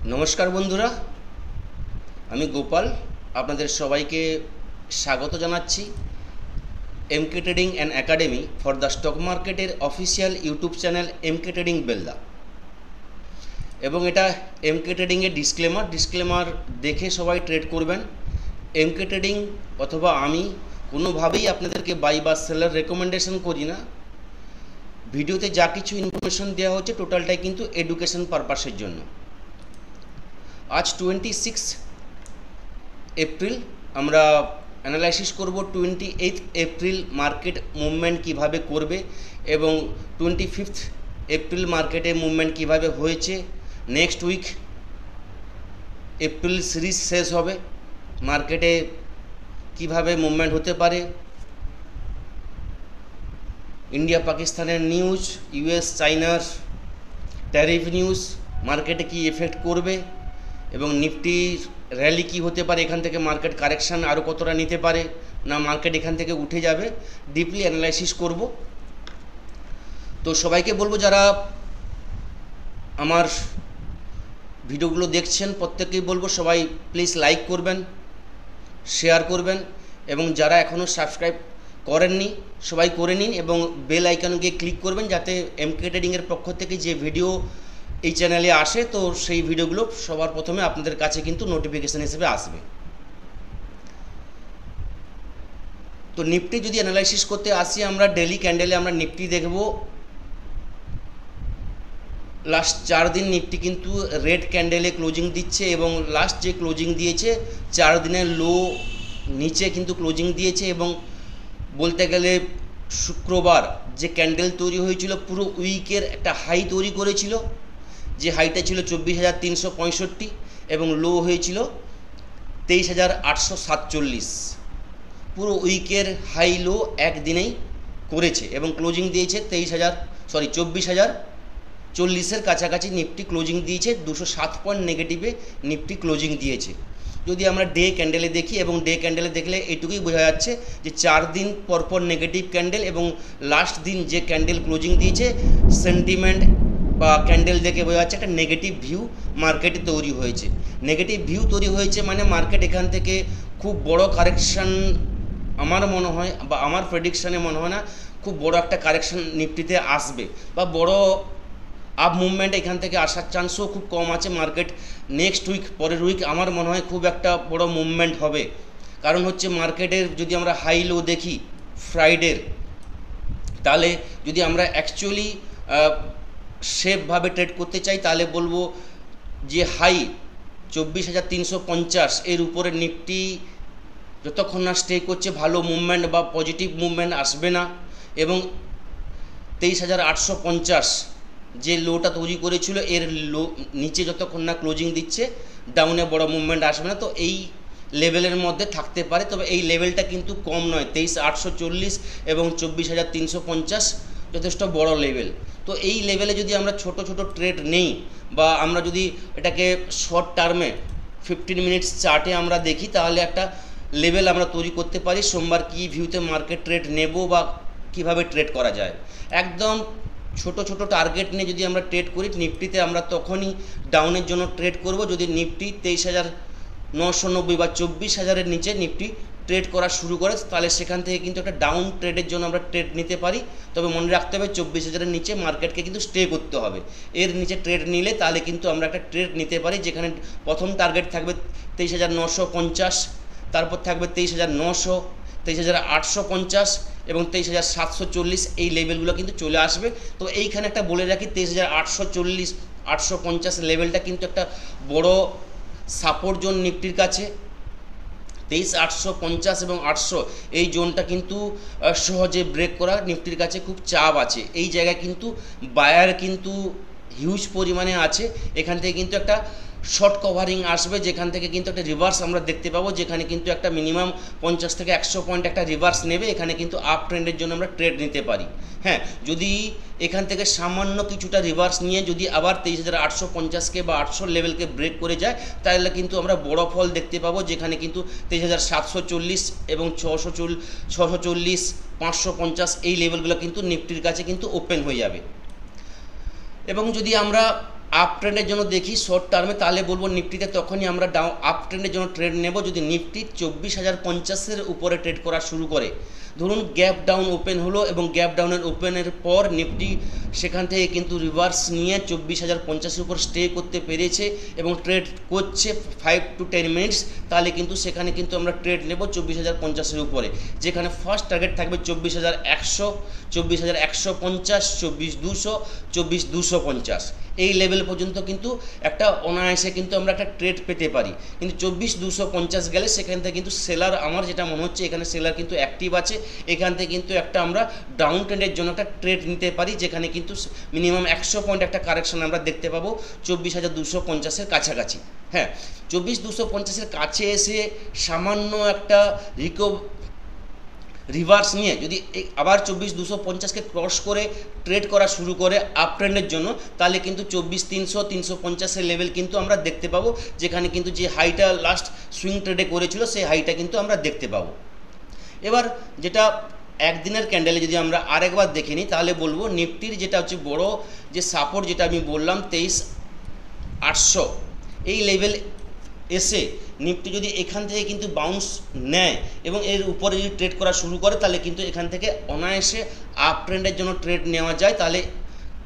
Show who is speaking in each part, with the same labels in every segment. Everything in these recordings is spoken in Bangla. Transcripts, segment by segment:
Speaker 1: নমস্কার বন্ধুরা, আমি গোপাল আপনাদের সবাইকে স্বাগত জানাচ্ছি MK trading and academy for the stock মার্কেটের official YouTube channel MK trading Belda. এবং এটা এমকে ট্রেডিংয়ের ডিসক্লেমার দেখে সবাই ট্রেড করবেন। এমকে ট্রেডিং অথবা আমি কোনোভাবেই আপনাদেরকে বাই বা সেলার রেকমেন্ডেশন করি না। ভিডিওতে যা কিছু ইনফরমেশন দেওয়া হচ্ছে টোটালটাই কিন্তু এডুকেশন পারপাসের জন্য। আজ 26 এপ্রিল আমরা অ্যানালাইসিস করব 28 এপ্রিল মার্কেট মুভমেন্ট কিভাবে করবে এবং 25 এপ্রিল মার্কেটে মুভমেন্ট কিভাবে হয়েছে। নেক্সট উইক এপ্রিল সিরিজ শেষ হবে, মার্কেটে কিভাবে মুভমেন্ট হতে পারে, ইন্ডিয়া পাকিস্তানের নিউজ, ইউএস চাইনার ট্যারিফ নিউজ মার্কেটে কি এফেক্ট করবে এবং নিফটির র্যালি কি হতে পারে, এখান থেকে মার্কেট কারেকশান আরও কতটা নিতে পারে না মার্কেট এখান থেকে উঠে যাবে, ডিপলি অ্যানালাইসিস করব। তো সবাইকে বলবো যারা আমার ভিডিওগুলো দেখছেন প্রত্যেককেই বলবো সবাই প্লিজ লাইক করবেন, শেয়ার করবেন এবং যারা এখনও সাবস্ক্রাইব করেননি সবাই করে নিন এবং বেল আইকনকে ক্লিক করবেন যাতে এমকে ট্রেডিংয়ের পক্ষ থেকে যে ভিডিও এই চ্যানেলে আসে তো সেই ভিডিওগুলো সবার প্রথমে আপনাদের কাছে কিন্তু নোটিফিকেশান হিসেবে আসবে। তো নিফটি যদি অ্যানালাইসিস করতে আসি আমরা ডেলি ক্যান্ডেলে আমরা নিফটি দেখব। লাস্ট 4 দিন নিফটি কিন্তু রেড ক্যান্ডেলে ক্লোজিং দিচ্ছে এবং লাস্ট যে ক্লোজিং দিয়েছে 4 দিনের লো নিচে কিন্তু ক্লোজিং দিয়েছে এবং বলতে গেলে শুক্রবার যে ক্যান্ডেল তৈরি হয়েছিল পুরো উইকের একটা হাই তৈরি করেছিল, যে হাইটা ছিল 24,365 এবং লো হয়েছিল 23,847। পুরো উইকের হাই লো একদিনেই করেছে এবং ক্লোজিং দিয়েছে 24,040-এর কাছাকাছি নিফটি ক্লোজিং দিয়েছে, 207 পয়েন্ট নেগেটিভে নিফটি ক্লোজিং দিয়েছে। যদি আমরা ডে ক্যান্ডেলে দেখি এবং ডে ক্যান্ডেলে দেখলে এটুকুই বোঝা যাচ্ছে যে 4 দিন পরপর নেগেটিভ ক্যান্ডেল এবং লাস্ট দিন যে ক্যান্ডেল ক্লোজিং দিয়েছে সেন্টিমেন্ট বা ক্যান্ডেল দেখে বোঝা যাচ্ছে একটা নেগেটিভ ভিউ মার্কেটে তৈরি হয়েছে। নেগেটিভ ভিউ তৈরি হয়েছে মানে মার্কেট এখান থেকে খুব বড় কারেকশান আমার মনে হয় বা আমার প্রেডিকশানে মনে হয় না খুব বড় একটা কারেকশান নিফটিতে আসবে বা বড় আপ মুভমেন্ট এখান থেকে আসার চান্সও খুব কম আছে। মার্কেট নেক্সট উইক পরের উইক আমার মনে হয় খুব একটা বড় মুভমেন্ট হবে। কারণ হচ্ছে মার্কেটের যদি আমরা হাই লো দেখি ফ্রাইডের, তাহলে যদি আমরা অ্যাকচুয়ালি সেফভাবে ট্রেড করতে চাই তাহলে বলবো যে হাই 24,350 এর উপরে নিফটি যতক্ষণ না স্টে করছে ভালো মুভমেন্ট বা পজিটিভ মুভমেন্ট আসবে না এবং 23,850 যে লোটা তৈরি করেছিল এর লো নিচে যতক্ষণ না ক্লোজিং দিচ্ছে ডাউনে বড় মুভমেন্ট আসবে না। তো এই লেভেলের মধ্যে থাকতে পারে, তবে এই লেভেলটা কিন্তু কম নয়। 23,840 এবং 24,350 যথেষ্ট বড় লেভেল। তো এই লেভেলে যদি আমরা ছোট ছোট ট্রেড নেই বা আমরা যদি এটাকে শর্ট টার্মে 15 মিনিটস চার্টে আমরা দেখি তাহলে একটা লেভেল আমরা তৈরি করতে পারি সোমবার কি ভিউতে মার্কেট ট্রেড নেব বা কিভাবে ট্রেড করা যায়। একদম ছোট ছোট টার্গেট নিয়ে যদি আমরা ট্রেড করি নিফটিতে আমরা তখনই ডাউনের জন্য ট্রেড করব যদি নিফটি 23,990 বা 24,000-এর নিচে নিফটি ট্রেড করা শুরু করে, তাহলে সেখান থেকে কিন্তু একটা ডাউন ট্রেডের জন্য আমরা ট্রেড নিতে পারি। তবে মনে রাখতে হবে 24,000-এর নিচে মার্কেটকে কিন্তু স্টে করতে হবে। এর নিচে ট্রেড নিলে তাহলে কিন্তু আমরা একটা ট্রেড নিতে পারি যেখানে প্রথম টার্গেট থাকবে 23,950, তারপর থাকবে 23,900, 23,850 এবং 23,740। এই লেভেলগুলো কিন্তু চলে আসবে। তো এইখানে একটা বলে রাখি 23,840-850 লেভেলটা কিন্তু একটা বড় সাপোর্ট জোন নিফটির কাছে। 23,850 এবং 800 এই জোনটা কিন্তু সহজে ব্রেক করা নিফটির কাছে খুব চাপ আছে। এই জায়গায় কিন্তু বায়ার কিন্তু হিউজ পরিমাণে আছে। এখান থেকে কিন্তু একটা শর্ট কভারিং আসবে যেখান থেকে কিন্তু একটা রিভার্স আমরা দেখতে পাবো, যেখানে কিন্তু একটা মিনিমাম 50 থেকে 100 পয়েন্ট একটা রিভার্স নেবে। এখানে কিন্তু আপ ট্রেন্ডের জন্য আমরা ট্রেড নিতে পারি। হ্যাঁ, যদি এখান থেকে সামান্য কিছুটা রিভার্স নিয়ে যদি আবার 23,850-কে বা 800 লেভেলকে ব্রেক করে যায় তাহলে কিন্তু আমরা বড় ফল দেখতে পাবো, যেখানে কিন্তু 23,740 এবং 640, 550 এই লেভেলগুলো কিন্তু নিফটির কাছে কিন্তু ওপেন হয়ে যাবে। এবং যদি আমরা আপ ট্রেন্ডের জন্য দেখি শর্ট টার্মে, তাহলে বলবো নিফটিতে তখনই আমরা আপ ট্রেন্ডের জন্য ট্রেড নেব যদি নিফটি 24,050-এর উপরে ট্রেড করা শুরু করে। ধরুন গ্যাপ ডাউন ওপেন হলো এবং গ্যাপ ডাউনের ওপেনের পর নিফটি সেখান থেকে কিন্তু রিভার্স নিয়ে 24,050-এর উপর স্টে করতে পেরেছে এবং ট্রেড করছে 5 to 10 মিনিটস, তাহলে কিন্তু সেখানে কিন্তু আমরা ট্রেড নেব 24,050-এর উপরে, যেখানে ফার্স্ট টার্গেট থাকবে 24,100, 24,150, 24,200, 24,250 এই লেভেল পর্যন্ত কিন্তু একটা অনায়াসে কিন্তু আমরা একটা ট্রেড পেতে পারি। কিন্তু 24,250 গেলে সেখান থেকে কিন্তু সেলার, আমার যেটা মনে হচ্ছে এখানে সেলার কিন্তু অ্যাক্টিভ আছে, এখান থেকে কিন্তু একটা আমরা ডাউন ট্রেন্ডের জন্য একটা ট্রেড নিতে পারি, যেখানে কিন্তু মিনিমাম 100 পয়েন্ট একটা কারেকশন আমরা দেখতে পাবো 24,250-এর কাছাকাছি। হ্যাঁ, 24,250-এর কাছে এসে সামান্য একটা রিভার্স নিয়ে যদি আবার 24,250-কে ক্রস করে ট্রেড করা শুরু করে আপ ট্রেন্ডের জন্য, তাহলে কিন্তু 24,300, 350-এর লেভেল কিন্তু আমরা দেখতে পাবো, যেখানে কিন্তু যে হাইটা লাস্ট সুইং ট্রেডে করেছিল সেই হাইটা কিন্তু আমরা দেখতে পাবো। এবার যেটা একদিনের ক্যান্ডেলে যদি আমরা আরেকবার দেখে নিই, তাহলে বলবো নিফটির যেটা হচ্ছে বড় যে সাপোর্ট যেটা আমি বললাম 23,800 এই লেভেল এসে নিফটি যদি এখান থেকে কিন্তু বাউন্স নেয় এবং এর উপরে যদি ট্রেড করা শুরু করে, তাহলে কিন্তু এখান থেকে অনায়াসে আপ ট্রেন্ডের জন্য ট্রেড নেওয়া যায়, তাহলে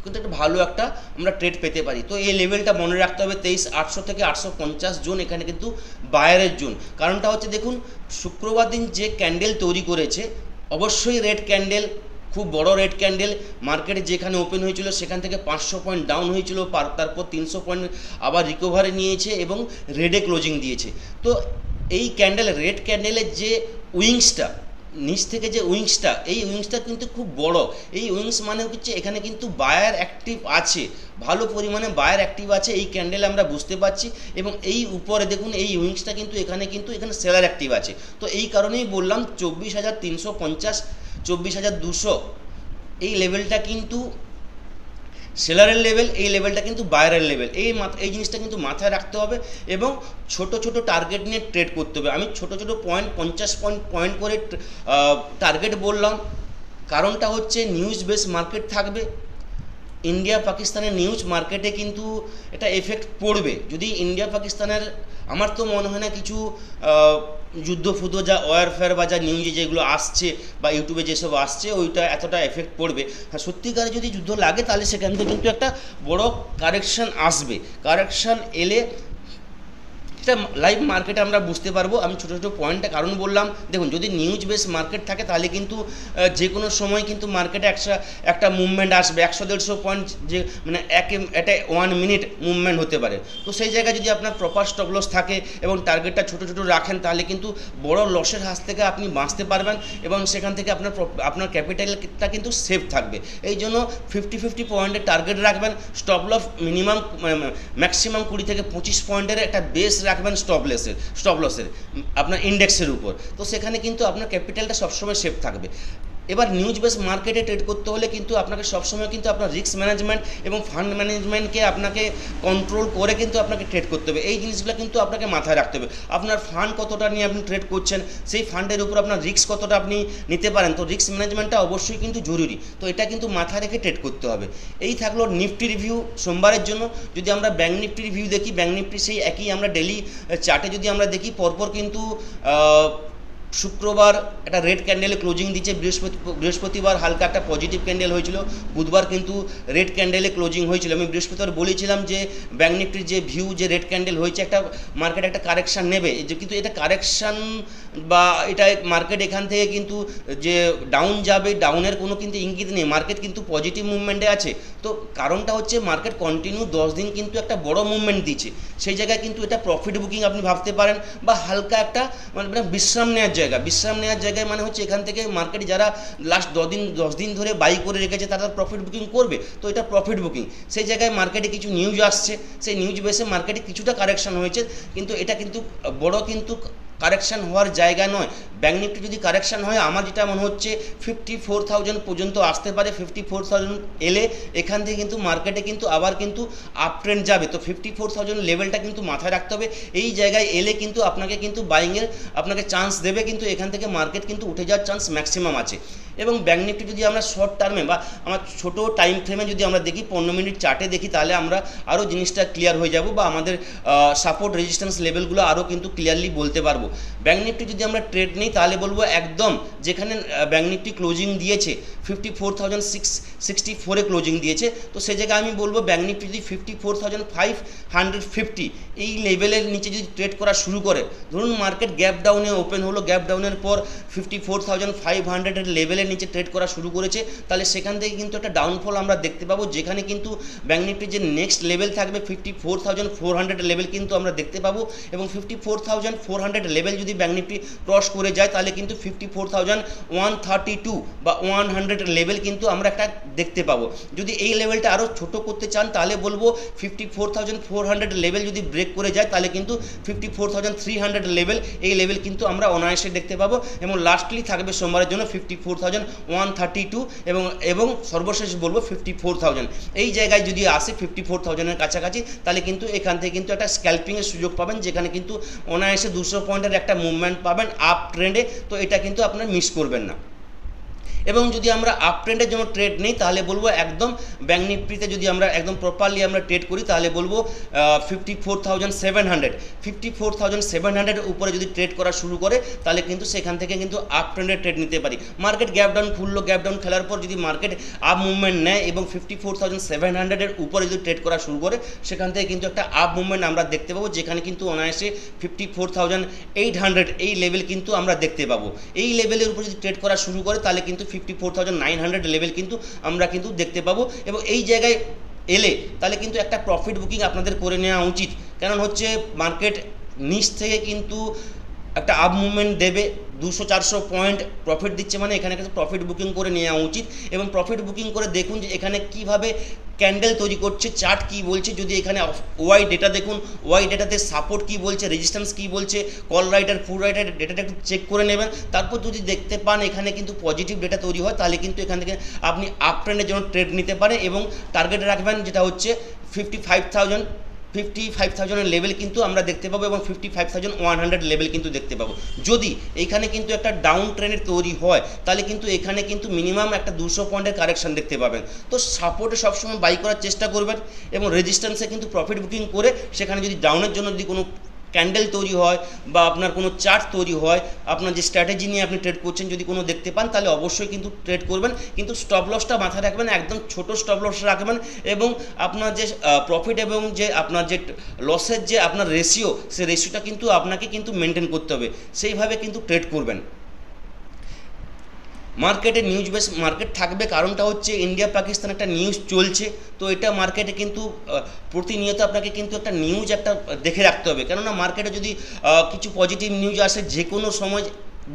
Speaker 1: কিন্তু একটা ভালো একটা আমরা ট্রেড পেতে পারি। তো এই লেভেলটা মনে রাখতে হবে 23,800 থেকে 850 জোন, এখানে কিন্তু বায়ারের জোন। কারণটা হচ্ছে দেখুন শুক্রবার দিন যে ক্যান্ডেল তৈরি করেছে অবশ্যই রেড ক্যান্ডেল, খুব বড় রেড ক্যান্ডেল, মার্কেটে যেখানে ওপেন হয়েছিল সেখান থেকে 500 পয়েন্ট ডাউন হয়েছিল, তারপর 300 পয়েন্ট আবার রিকভারি নিয়েছে এবং রেডে ক্লোজিং দিয়েছে। তো এই ক্যান্ডেল, রেড ক্যান্ডেলের যে উইংসটা নিচ থেকে যে উইংসটা, এই উইংসটা কিন্তু খুব বড়। এই উইংস মানে হচ্ছে এখানে কিন্তু বায়ার অ্যাক্টিভ আছে, ভালো পরিমাণে বায়ার অ্যাক্টিভ আছে এই ক্যান্ডেলে আমরা বুঝতে পারছি। এবং এই উপরে দেখুন এই উইংসটা কিন্তু এখানে সেলার অ্যাক্টিভ আছে। তো এই কারণেই বললাম 24,350, 24,200 এই লেভেলটা কিন্তু সেলারের লেভেল, এই লেভেলটা কিন্তু বায়ারের লেভেল। এই জিনিসটা কিন্তু মাথায় রাখতে হবে এবং ছোট ছোট টার্গেট নিয়ে ট্রেড করতে হবে। আমি ছোট ছোট পয়েন্ট 50 পয়েন্ট করে টার্গেট বললাম, কারণটা হচ্ছে নিউজ বেস মার্কেট থাকবে, ইন্ডিয়া পাকিস্তানের নিউজ মার্কেটে কিন্তু এটা এফেক্ট পড়বে। যদি ইন্ডিয়া পাকিস্তানের, আমার তো মনে হয় না কিছু যুদ্ধ ফুদ্ধ যা ওয়ারফেয়ার বা যা নিউজে যেগুলো আসছে বা ইউটিউবে যেসব আসছে ওইটা এতটা এফেক্ট পড়বে। হ্যাঁ, সত্যিকারে যদি যুদ্ধ লাগে তাহলে সেখান থেকে কিন্তু একটা বড় কারেকশান আসবে। কারেকশান এলে এটা লাইভ মার্কেটে আমরা বুঝতে পারবো। আমি ছোটো ছোটো পয়েন্টটা কারণ বললাম, দেখুন যদি নিউজ বেস মার্কেট থাকে তাহলে কিন্তু যে কোনো সময় কিন্তু মার্কেটে একটা মুভমেন্ট আসবে, 100-150 পয়েন্ট, যে মানে এটা 1 মিনিট মুভমেন্ট হতে পারে। তো সেই জায়গায় যদি আপনার প্রপার স্টপ লস থাকে এবং টার্গেটটা ছোটো ছোটো রাখেন, তাহলে কিন্তু বড় লসের হাত থেকে আপনি বাঁচতে পারবেন এবং সেখান থেকে আপনার ক্যাপিটালটা কিন্তু সেফ থাকবে। এই জন্য 50-50 পয়েন্টের টার্গেট রাখবেন, স্টপ লস মিনিমাম ম্যাক্সিমাম 20 থেকে 25 পয়েন্টের একটা বেস রাখবেন স্টপ লসের আপনার ইন্ডেক্সের উপর। তো সেখানে কিন্তু আপনার ক্যাপিটালটা সবসময় সেফ থাকবে। এবার নিউজ বেস মার্কেটে ট্রেড করতে হলে কিন্তু আপনাকে সবসময় কিন্তু আপনার রিস্ক ম্যানেজমেন্ট এবং ফান্ড ম্যানেজমেন্টকে আপনাকে কন্ট্রোল করে কিন্তু আপনাকে ট্রেড করতে হবে। এই জিনিসগুলো কিন্তু আপনাকে মাথায় রাখতে হবে। আপনার ফান্ড কতটা নিয়ে আপনি ট্রেড করছেন, সেই ফান্ডের উপর আপনার রিস্ক কতটা আপনি নিতে পারেন, তো রিস্ক ম্যানেজমেন্টটা অবশ্যই কিন্তু জরুরি। তো এটা কিন্তু মাথায় রেখে ট্রেড করতে হবে। এই থাকলো নিফটি রিভিউ সোমবারের জন্য। যদি আমরা ব্যাঙ্ক নিফটি রিভিউ দেখি, ব্যাঙ্ক নিফটি সেই একই আমরা ডেলি চার্টে যদি আমরা দেখি, পরপর কিন্তু শুক্রবার একটা রেড ক্যান্ডেলে ক্লোজিং দিচ্ছে, বৃহস্পতিবার হালকা একটা পজিটিভ ক্যান্ডেল হয়েছিল, বুধবার কিন্তু রেড ক্যান্ডেলে ক্লোজিং হয়েছিল। আমি বৃহস্পতিবার বলেছিলাম যে ব্যাঙ্ক নিফটির যে ভিউ, যে রেড ক্যান্ডেল হয়েছে একটা মার্কেট একটা কারেকশান নেবে, কিন্তু এটা কারেকশান বা এটা মার্কেট এখান থেকে কিন্তু যে ডাউন যাবে, ডাউনের কোনো কিন্তু ইঙ্গিত নেই, মার্কেট কিন্তু পজিটিভ মুভমেন্টে আছে। তো কারণটা হচ্ছে মার্কেট কন্টিনিউ 10 দিন কিন্তু একটা বড় মুভমেন্ট দিচ্ছে, সেই জায়গায় কিন্তু এটা প্রফিট বুকিং আপনি ভাবতে পারেন বা হালকা একটা মানে বিশ্রাম নেওয়ার জায়গায় মানে হচ্ছে এখান থেকে মার্কেটে যারা লাস্ট 10 দিন ধরে বাই করে রেখেছে তারা প্রফিট বুকিং করবে। তো এটা প্রফিট বুকিং, সেই জায়গায় মার্কেটে কিছু নিউজ আসছে, সেই নিউজ বেসে মার্কেটে কিছুটা কারেকশন হয়েছে, কিন্তু এটা কিন্তু বড় কিন্তু কারেকশান হওয়ার জায়গা নয়। ব্যাঙ্ক নিফটি যদি কারেকশান হয় আমার যেটা মনে হচ্ছে 54,000 পর্যন্ত আসতে পারে। 54,000 এলে এখান থেকে কিন্তু মার্কেটে কিন্তু আবার কিন্তু আপ ট্রেন্ড যাবে। তো 54,000 লেভেলটা কিন্তু মাথায় রাখতে হবে। এই জায়গায় এলে কিন্তু আপনাকে কিন্তু বাইংয়ের আপনাকে চান্স দেবে, কিন্তু এখান থেকে মার্কেট কিন্তু উঠে যাওয়ার চান্স ম্যাক্সিমাম আছে। এবং ব্যাঙ্ক নিফটি যদি আমরা শর্ট টার্মে বা আমার ছোটো টাইম ফ্রেমে যদি আমরা দেখি 15 মিনিট চার্টে দেখি, তাহলে আমরা আরও জিনিসটা ক্লিয়ার হয়ে যাব বা আমাদের সাপোর্ট রেজিস্ট্যান্স লেভেলগুলো আরও কিন্তু ক্লিয়ারলি বলতে পারবো। ব্যাঙ্ক নিফটি যদি আমরা ট্রেড নিই তাহলে বলবো একদম যেখানে ব্যাঙ্ক নিফটি ক্লোজিং দিয়েছে 54,664 ক্লোজিং দিয়েছে, তো সে জায়গায় আমি বলবো ব্যাঙ্ক নিফটি যদি 54,550 এই লেভেলের নিচে যদি ট্রেড করা শুরু করে, ধরুন মার্কেট গ্যাপ ডাউনে ওপেন হলো, গ্যাপ ডাউনের পর 54,500 লেভেলের নিচে ট্রেড করা শুরু করেছে, তাহলে সেখান থেকে কিন্তু একটা ডাউনফল আমরা দেখতে পাবো, যেখানে কিন্তু ব্যাঙ্ক নিফটির যে নেক্সট লেভেল থাকবে 54,400 লেভেল কিন্তু আমরা দেখতে পাবো। এবং 54,400 লেভেল যদি ব্যাঙ্ক নিফটি ক্রস করে যায় তাহলে কিন্তু 54,132 বা 100 লেভেল কিন্তু আমরা একটা দেখতে পাবো। যদি এই লেভেলটা আরও ছোট করতে চান তাহলে বলবো 54,400 লেভেল যদি ব্রেক করে যায় তাহলে কিন্তু 54,300 লেভেল, এই লেভেল কিন্তু আমরা অনায়াসে দেখতে পাবো। এবং লাস্টলি থাকবে সোমবারের জন্য 54,132 এবং সর্বশেষ বলবো 54,000। এই জায়গায় যদি আসে 54,000-এর কাছাকাছি, তাহলে কিন্তু এখান থেকে কিন্তু একটা স্ক্যাল্পিংয়ের সুযোগ পাবেন, যেখানে কিন্তু অনায়াসে 200 পয়েন্টের একটা মুভমেন্ট পাবেন আপ ট্রেন্ডে। তো এটা কিন্তু আপনারা মিস করবেন না। এবং যদি আমরা আপ ট্রেন্ডের জন্য ট্রেড নিই তাহলে বলবো একদম ব্যাঙ্ক নিফটিতে যদি আমরা একদম প্রপারলি আমরা ট্রেড করি তাহলে বলবো 54,700 উপরে যদি ট্রেড করা শুরু করে তাহলে কিন্তু সেখান থেকে কিন্তু আপ ট্রেন্ডের ট্রেড নিতে পারি। মার্কেট গ্যাপ ডাউন খুললো, গ্যাপ ডাউন খেলার পর যদি মার্কেট আপ মুভমেন্ট নেয় এবং 54,700 উপরে যদি ট্রেড করা শুরু করে, সেখান থেকে কিন্তু একটা আপ মুভমেন্ট আমরা দেখতে পাবো, যেখানে কিন্তু অনায়াসে 54,800 এই লেভেল কিন্তু আমরা দেখতে পাবো। এই লেভেলের উপরে যদি ট্রেড করা শুরু করে তাহলে কিন্তু 54,900 লেভেল কিন্তু আমরা কিন্তু দেখতে পাবো। এবং এই জায়গায় এলে তাহলে কিন্তু একটা প্রফিট বুকিং আপনাদের করে নেওয়া উচিত, কারণ হচ্ছে মার্কেট নিচ থেকে কিন্তু একটা আপ মুভমেন্ট দেবে, 200-400 পয়েন্ট প্রফিট দিচ্ছে, মানে এখানে কিন্তু প্রফিট বুকিং করে নেওয়া উচিত। এবং প্রফিট বুকিং করে দেখুন যে এখানে কিভাবে ক্যান্ডেল তৈরি করছে, চার্ট কি বলছে। যদি এখানে ওয়াই ডেটা দেখুন, ওয়াই ডেটাতে সাপোর্ট কি বলছে, রেজিস্ট্যান্স কি বলছে, কল রাইটার ফুল রাইটার ডেটাটা একটু চেক করে নেবেন। তারপর যদি দেখতে পান এখানে কিন্তু পজিটিভ ডেটা তৈরি হয়, তাহলে কিন্তু এখান থেকে আপনি আপ ট্রেন্ডের জন্য ট্রেড নিতে পারেন। এবং টার্গেট রাখবেন যেটা হচ্ছে 55,000 লেভেল কিন্তু আমরা দেখতে পাবো এবং 55,100 লেভেল কিন্তু দেখতে পাবো। যদি এইখানে কিন্তু একটা ডাউন ট্রেন্ডের তৈরি হয় তাহলে কিন্তু এখানে কিন্তু মিনিমাম একটা 200 পয়েন্টের কারেকশন দেখতে পাবেন। তো সাপোর্টে সবসময় বাই করার চেষ্টা করবেন এবং রেজিস্ট্যান্সে কিন্তু প্রফিট বুকিং করে সেখানে যদি ডাউনের জন্য যদি কোনো ক্যান্ডেল তৈরি হয় বা আপনার কোনো চার্ট তৈরি হয়, আপনার যে স্ট্র্যাটেজি নিয়ে আপনি ট্রেড করছেন যদি কোনো দেখতে পান তাহলে অবশ্যই কিন্তু ট্রেড করবেন। কিন্তু স্টপ লসটা মাথায় রাখবেন, একদম ছোট স্টপ লস রাখবেন এবং আপনার যে প্রফিট এবং যে আপনার যে লসের যে আপনার রেশিও, সেই রেশিওটা কিন্তু আপনাকে কিন্তু মেনটেন করতে হবে, সেইভাবে কিন্তু ট্রেড করবেন। মার্কেটে নিউজ বেস মার্কেট থাকবে, কারণটা হচ্ছে ইন্ডিয়া পাকিস্তান একটা নিউজ চলছে, তো এটা মার্কেটে কিন্তু প্রতিনিয়ত আপনাকে কিন্তু একটা নিউজ একটা দেখে রাখতে হবে। কেননা মার্কেটে যদি কিছু পজিটিভ নিউজ আসে যে কোনো সময়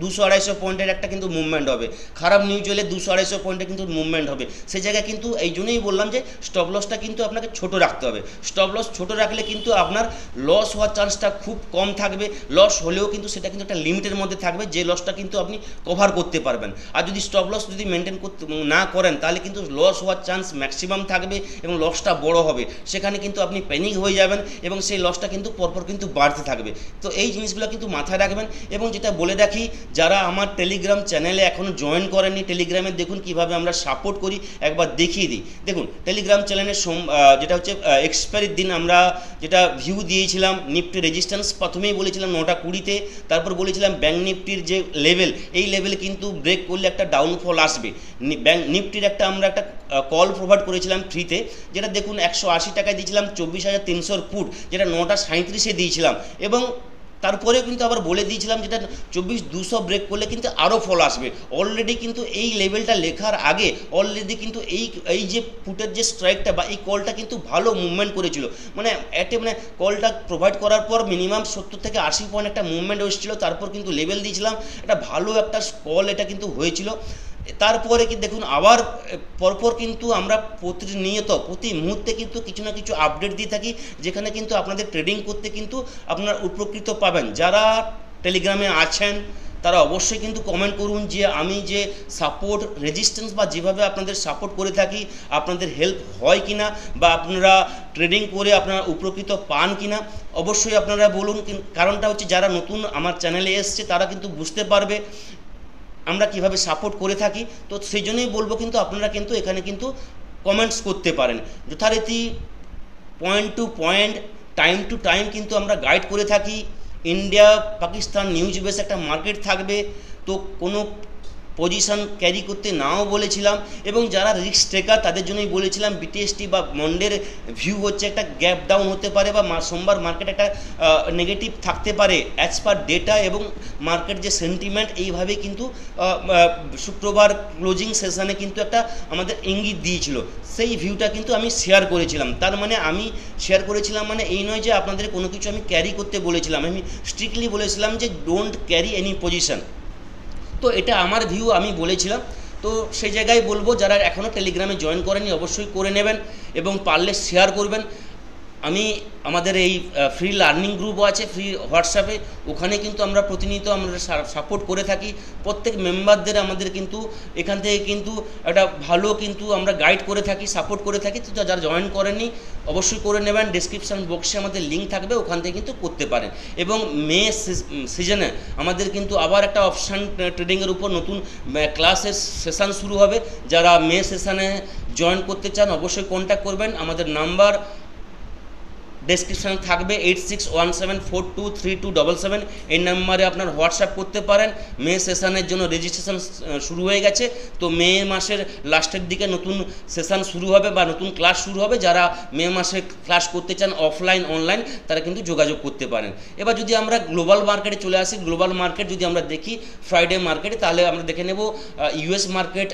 Speaker 1: 200-250 পয়েন্টের একটা কিন্তু মুভমেন্ট হবে, খারাপ নিউজ হলে 200-250 পয়েন্টের কিন্তু মুভমেন্ট হবে। সেই জায়গায় কিন্তু এই জন্যই বললাম যে স্টপ লসটা কিন্তু আপনাকে ছোট রাখতে হবে। স্টপ লস ছোট রাখলে কিন্তু আপনার লস হওয়ার চান্সটা খুব কম থাকবে, লস হলেও কিন্তু সেটা কিন্তু একটা লিমিটের মধ্যে থাকবে, যে লসটা কিন্তু আপনি কভার করতে পারবেন। আর যদি স্টপ লস যদি মেনটেন করতে না করেন তাহলে কিন্তু লস হওয়ার চান্স ম্যাক্সিমাম থাকবে এবং লসটা বড় হবে, সেখানে কিন্তু আপনি প্যানিক হয়ে যাবেন এবং সেই লসটা কিন্তু পরপর কিন্তু বাড়তে থাকবে। তো এই জিনিসগুলো কিন্তু মাথায় রাখবেন। এবং যেটা বলে রাখি, যারা আমার টেলিগ্রাম চ্যানেলে এখনও জয়েন করেননি, টেলিগ্রামে দেখুন কিভাবে আমরা সাপোর্ট করি, একবার দেখিয়ে দিই। দেখুন টেলিগ্রাম চ্যানেলের যেটা হচ্ছে এক্সপায়ারির দিন আমরা যেটা ভিউ দিয়েছিলাম, নিফটি রেজিস্ট্যান্স প্রথমেই বলেছিলাম 9:20-তে, তারপর বলেছিলাম ব্যাঙ্ক নিফটির যে লেভেল, এই লেভেল কিন্তু ব্রেক করলে একটা ডাউনফল আসবে। ব্যাঙ্ক নিফটির আমরা একটা কল প্রোভাইড করেছিলাম ফ্রিতে, যেটা দেখুন 180 টাকায় দিয়েছিলাম, 24,300 পুট, যেটা 9:37-এ দিয়েছিলাম। এবং তারপরেও কিন্তু আবার বলে দিয়েছিলাম যেটা 24,200 ব্রেক করলে কিন্তু আরও ফল আসবে। অলরেডি কিন্তু এই লেভেলটা লেখার আগে অলরেডি কিন্তু এই যে পুটের যে স্ট্রাইকটা বা এই কলটা কিন্তু ভালো মুভমেন্ট করেছিল, মানে কলটা প্রোভাইড করার পর মিনিমাম 70-80 পয়েন্ট একটা মুভমেন্ট এসেছিলো, তারপর কিন্তু লেভেল দিয়েছিলাম, একটা ভালো একটা কল এটা কিন্তু হয়েছিল। তারপরে কি দেখুন আবার পরপর কিন্তু আমরা প্রতি মুহূর্তে কিন্তু কিছু না কিছু আপডেট দিয়ে থাকি, যেখানে কিন্তু আপনাদের ট্রেডিং করতে কিন্তু আপনারা উপকৃত পাবেন। যারা টেলিগ্রামে আছেন তারা অবশ্যই কিন্তু কমেন্ট করুন যে আমি যে সাপোর্ট রেজিস্ট্যান্স বা যেভাবে আপনাদের সাপোর্ট করে থাকি আপনাদের হেল্প হয় কি না, বা আপনারা ট্রেডিং করে আপনারা উপকৃত পান কি না, অবশ্যই আপনারা বলুন। কারণটা হচ্ছে যারা নতুন আমার চ্যানেলে এসছে তারা কিন্তু বুঝতে পারবে আমরা কিভাবে সাপোর্ট করে থাকি। তো সেই জন্যই বলবো কিন্তু আপনারা কিন্তু এখানে কিন্তু কমেন্টস করতে পারেন যথারীতি, point to point, time to time কিন্তু আমরা গাইড করে থাকি। ইন্ডিয়া পাকিস্তান নিউজ বেস একটা মার্কেট থাকবে, তো কোনো পজিশন ক্যারি করতে নাও বলেছিলাম, এবং যারা রিস্ক টেকার তাদের জন্যই বলেছিলাম বিটিএসটি বা মন্ডের ভিউ হচ্ছে একটা গ্যাপ ডাউন হতে পারে বা সোমবার মার্কেট একটা নেগেটিভ থাকতে পারে অ্যাজ পার ডেটা এবং মার্কেট যে সেন্টিমেন্ট, এইভাবে কিন্তু শুক্রবার ক্লোজিং সেশনে কিন্তু একটা আমাদের ইঙ্গিত দিয়েছিল। সেই ভিউটা কিন্তু আমি শেয়ার করেছিলাম। তার মানে আমি শেয়ার করেছিলাম মানে এই নয় যে আপনাদের কোনো কিছু আমি ক্যারি করতে বলেছিলাম, আমি স্ট্রিক্টলি বলেছিলাম যে ডোন্ট ক্যারি এনি পজিশন। তো এটা আমার ভিউ আমি বলেছিলাম। তো সেই জায়গায় বলবো যারা এখনও টেলিগ্রামে জয়েন করেনি অবশ্যই করে নেবেন এবং পারলে শেয়ার করবেন। আমি আমাদের এই ফ্রি লার্নিং গ্রুপও আছে ফ্রি হোয়াটসঅ্যাপে, ওখানে কিন্তু আমরা প্রতিনিয়ত আমরা সাপোর্ট করে থাকি প্রত্যেক মেম্বারদের। আমাদের কিন্তু এখান থেকে কিন্তু একটা ভালো কিন্তু আমরা গাইড করে থাকি, সাপোর্ট করে থাকি। তো যারা জয়েন করেননি অবশ্যই করে নেবেন, ডেসক্রিপশান বক্সে আমাদের লিঙ্ক থাকবে, ওখান থেকে কিন্তু করতে পারেন। এবং মে সিজনে আমাদের কিন্তু আবার একটা অপশান ট্রেডিংয়ের উপর নতুন ক্লাসের সেশান শুরু হবে। যারা মে সেশানে জয়েন করতে চান অবশ্যই কন্ট্যাক্ট করবেন। আমাদের নাম্বার ডেসক্রিপশানে থাকবে 8617423277, এই নাম্বারে আপনার হোয়াটসঅ্যাপ করতে পারেন। মে সেশনের জন্য রেজিস্ট্রেশন শুরু হয়ে গেছে, তো মে মাসের লাস্টের দিকে নতুন সেশন শুরু হবে বা নতুন ক্লাস শুরু হবে। যারা মে মাসে ক্লাস করতে চান অফলাইন অনলাইন তারা কিন্তু যোগাযোগ করতে পারেন। এবার যদি আমরা গ্লোবাল মার্কেটে চলে আসি, গ্লোবাল মার্কেট যদি আমরা দেখি ফ্রাইডে মার্কেটে, তাহলে আমরা দেখে নেব ইউএস মার্কেট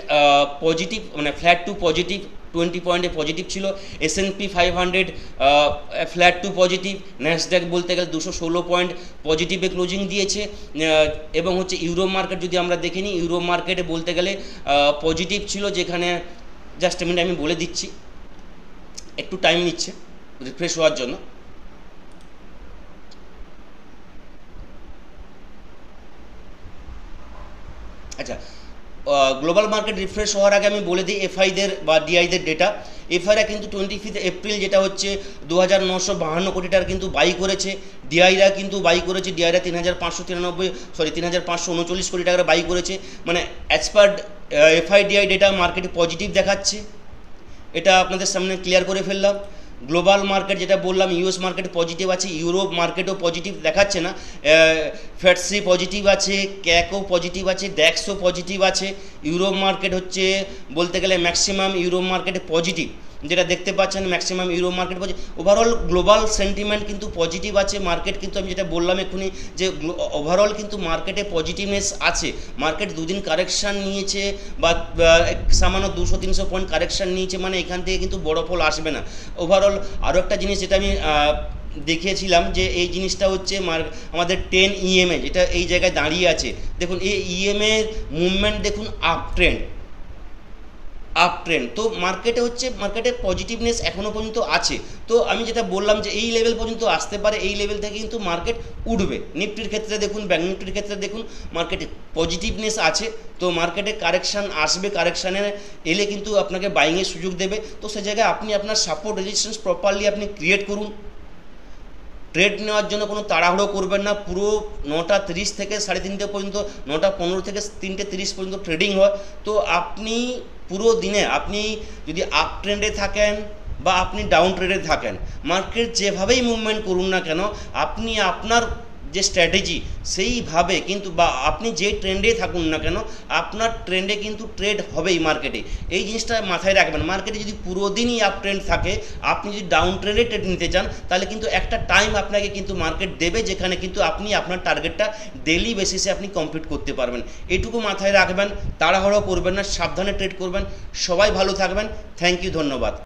Speaker 1: পজিটিভ, মানে ফ্ল্যাট টু পজিটিভ 20 পয়েন্টে পজিটিভ ছিল। S&P 500 flat two positive. Nasdaq বলতে গেলে 216 পয়েন্ট পজিটিভে ক্লোজিং দিয়েছে। এবং হচ্ছে ইউরোপ মার্কেট যদি আমরা দেখে নিই, ইউরোপ মার্কেটে বলতে গেলে পজিটিভ ছিল, যেখানে জাস্ট মিনিট আমি বলে দিচ্ছি, একটু টাইম নিচ্ছে রিফ্রেশ হওয়ার জন্য। আচ্ছা, গ্লোবাল মার্কেট রিফ্রেশ হওয়ার আগে আমি বলে দিই এফআইদের বা ডিআইদের ডেটা। এফআইরা কিন্তু 25 এপ্রিল যেটা হচ্ছে 2952 কোটি টাকার কিন্তু বাই করেছে। ডিআইরা কিন্তু বাই করেছে, ডিআইরা 3539 কোটি টাকার বাই করেছে। মানে as per FI DI data মার্কেটে পজিটিভ দেখাচ্ছে, এটা আপনাদের সামনে ক্লিয়ার করে ফেললাম। গ্লোবাল মার্কেট যেটা বললাম ইউএস মার্কেট পজিটিভ আছে, ইউরোপ মার্কেটও পজিটিভ দেখাচ্ছে না, ফ্যাটসি পজিটিভ আছে, ক্যাকও পজিটিভ আছে, ড্যাক্সও পজিটিভ আছে। ইউরোপ মার্কেট হচ্ছে বলতে গেলে ম্যাক্সিমাম ইউরোপ মার্কেটে পজিটিভ, যেটা দেখতে পাচ্ছেন maximum Europe market positive. Overall global sentiment কিন্তু পজিটিভ আছে। মার্কেট কিন্তু আমি যেটা বললাম এক্ষুনি যে ওভারঅল কিন্তু মার্কেটে পজিটিভনেস আছে। মার্কেট দুদিন কারেকশান নিয়েছে বা সামান্য 200-300 পয়েন্ট কারেকশান নিয়েছে, মানে এখান থেকে কিন্তু বড় ফল আসবে না। ওভারঅল আরও একটা জিনিস যেটা আমি দেখিয়েছিলাম যে এই জিনিসটা হচ্ছে আমাদের 10 EMA যেটা এই জায়গায় দাঁড়িয়ে আছে, দেখুন এই ইএমএর মুভমেন্ট দেখুন আপ ট্রেন্ড। তো মার্কেটে হচ্ছে মার্কেটে পজিটিভনেস এখনও পর্যন্ত আছে। তো আমি যেটা বললাম যে এই লেভেল পর্যন্ত আসতে পারে, এই লেভেল থেকে কিন্তু মার্কেট উঠবে। নিফটির ক্ষেত্রে দেখুন, ব্যাঙ্ক নিফটির ক্ষেত্রে দেখুন, মার্কেটে পজিটিভনেস আছে। তো মার্কেটে কারেকশান আসবে, কারেকশানে এলে কিন্তু আপনাকে বাইংয়ের সুযোগ দেবে। তো সেই জায়গায় আপনি আপনার সাপোর্ট রেজিস্ট্যান্স প্রপারলি আপনি ক্রিয়েট করুন। ট্রেড নেওয়ার জন্য কোনো তাড়াহুড়ো করবেন না। পুরো 9:30 থেকে 3:30 পর্যন্ত, 9:15 থেকে 3:30 পর্যন্ত ট্রেডিং হয়। তো আপনি পুরো দিনে আপনি যদি আপ ট্রেন্ডে থাকেন বা আপনি ডাউন ট্রেন্ডে থাকেন, মার্কেট যেভাবেই মুভমেন্ট করুন না কেন, আপনি আপনার যে স্ট্র্যাটেজি সেইভাবে কিন্তু, বা আপনি যে ট্রেন্ডে থাকুন না কেন, আপনার ট্রেন্ডে কিন্তু ট্রেড হবেই মার্কেটে। এই জিনিসটা মাথায় রাখবেন। মার্কেটে যদি পুরো দিনই আপ ট্রেন্ড থাকে, আপনি যদি ডাউন ট্রেন্ডে ট্রেড নিতে চান, তাহলে কিন্তু একটা টাইম আপনাকে কিন্তু মার্কেট দেবে যেখানে কিন্তু আপনি আপনার টার্গেটটা ডেইলি বেসিসে আপনি কমপ্লিট করতে পারবেন। এটুকু মাথায় রাখবেন, তাড়াহুড়ো করবেন না, সাবধানে ট্রেড করবেন। সবাই ভালো থাকবেন। থ্যাংক ইউ, ধন্যবাদ।